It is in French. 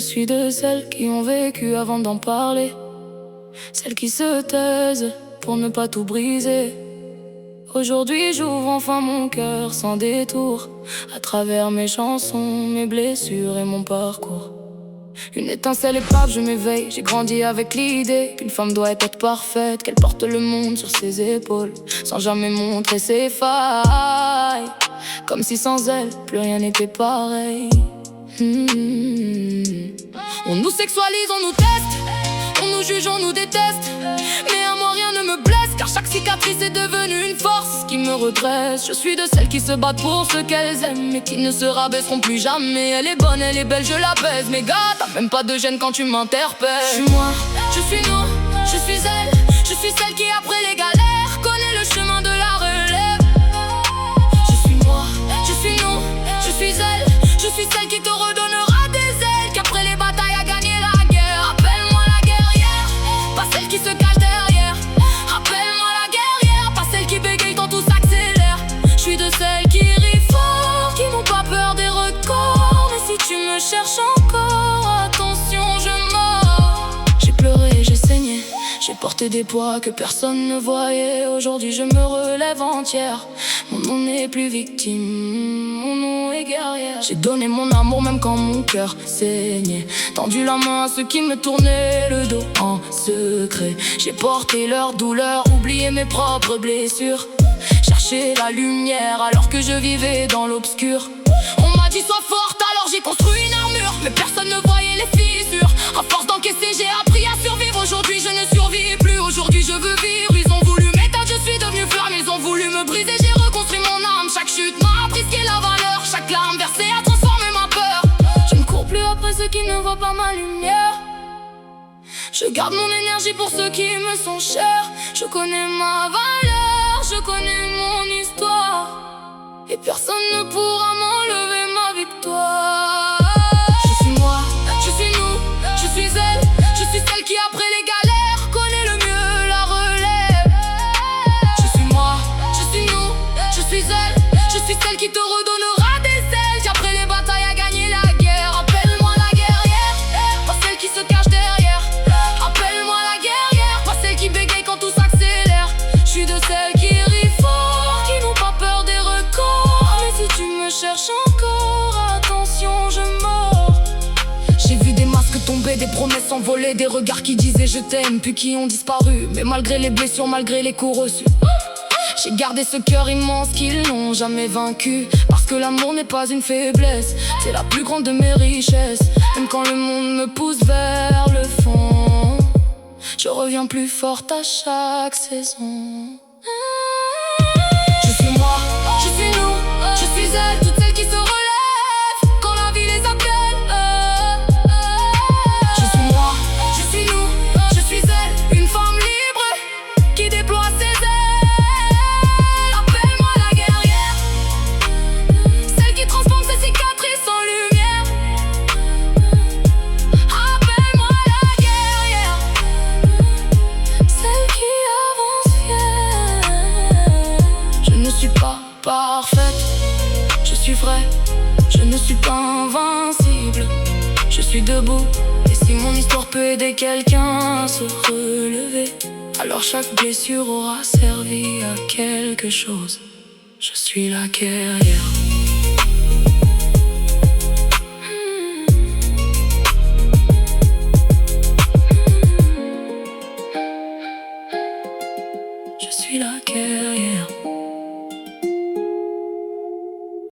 suis de celles qui ont vécu avant d'en parler, celles qui se taisent pour ne pas tout briser. Aujourd'hui j'ouvre enfin mon cœur sans détour, à travers mes chansons, mes blessures et mon parcours. Une étincelle épave, je m'éveille, j'ai grandi avec l'idée qu'une femme doit être parfaite, qu'elle porte le monde sur ses épaules, sans jamais montrer ses failles, comme si sans elle, plus rien n'était pareil. On nous sexualise, on nous teste, on nous juge, on nous déteste, mais à moi rien ne me blesse, car chaque cicatrice est devenue une force qui me redresse. Je suis de celles qui se battent pour ce qu'elles aiment et qui ne se rabaisseront plus jamais. Elle est bonne, elle est belle, je la baise, mais gars, t'as même pas de gêne quand tu m'interpelles. Je suis moi, je suis nous, je suis elle, je suis celle qui après les galères connaît le chemin de la relève. Je suis moi, je suis nous, je suis elle, je suis celle qui te redonnera des ailes, qu'après les batailles a gagné la guerre. Appelle-moi la guerrière, pas celle qui se cache derrière. Appelle-moi la guerrière, pas celle qui bégaye quand tout s'accélère. Je suis de celles qui rient fort, qui n'ont pas peur des records. Mais si tu me cherches encore, attention, je mords. J'ai pleuré, j'ai saigné, j'ai porté des poids que personne ne voyait. Aujourd'hui je me relève entière, mon nom n'est plus victime, mon nom est guerrière. J'ai donné mon amour même quand mon cœur saignait, tendu la main à ceux qui me tournaient le dos en secret. J'ai porté leur douleur, oublié mes propres blessures, cherché la lumière alors que je vivais dans l'obscur. On m'a dit sois forte, alors j'ai construit une armure, mais personne ne voyait les fissures. À force d'encaisser j'ai appris à survivre. Aujourd'hui je ne survis plus, aujourd'hui je veux vivre. Ils ont voulu m'éteindre, je suis devenue flamme. Ils ont voulu me briser, j'ai reconstruit mon âme. Chaque chute m'a appris ce qu'est la valeur, chaque larme versée a transformé ma peur. Je ne cours plus après ceux qui ne voient pas ma lumière, je garde mon énergie pour ceux qui me sont chers. Je connais ma valeur, je connais mon histoire, et personne ne pourra m'enlever ma victoire. Je suis moi, je suis nous, je suis elle, je suis celle qui après les galères connaît le mieux la relève. Je suis moi, je suis nous, je suis elle, je suis celle qui te redonnera des ailes, qui après les batailles a gagné la guerre. Appelle-moi la guerrière, pas celle qui se cache derrière. Appelle-moi la guerrière, pas celle qui bégaye quand tout s'accélère. Je suis de celles qui rient fort, qui n'ont pas peur des records. Mais si tu me cherches encore, attention, je mords. J'ai vu des masques tomber, des promesses s'envoler, des regards qui disaient je t'aime, puis qui ont disparu. Mais malgré les blessures, malgré les coups reçus, j'ai gardé ce cœur immense qu'ils n'ont jamais vaincu. Parce que l'amour n'est pas une faiblesse, c'est la plus grande de mes richesses. Même quand le monde me pousse vers le fond, je reviens plus forte à chaque saison. Je suis moi, je suis nous, je suis elle, toutes celles qui se relèvent quand la vie les appelle. Je suis moi, je suis nous, je suis elle, une femme libre qui déploie ses ailes. Appelle-moi la guerrière, celle qui transforme ses cicatrices en lumière. Appelle-moi la guerrière, celle qui avance fière. Je ne suis pas parfaite, je suis vraie, je ne suis pas invincible. Je suis debout, et si mon histoire peut aider quelqu'un à se relever, alors chaque blessure aura servi à quelque chose. Je suis la guerrière. Je suis la guerrière.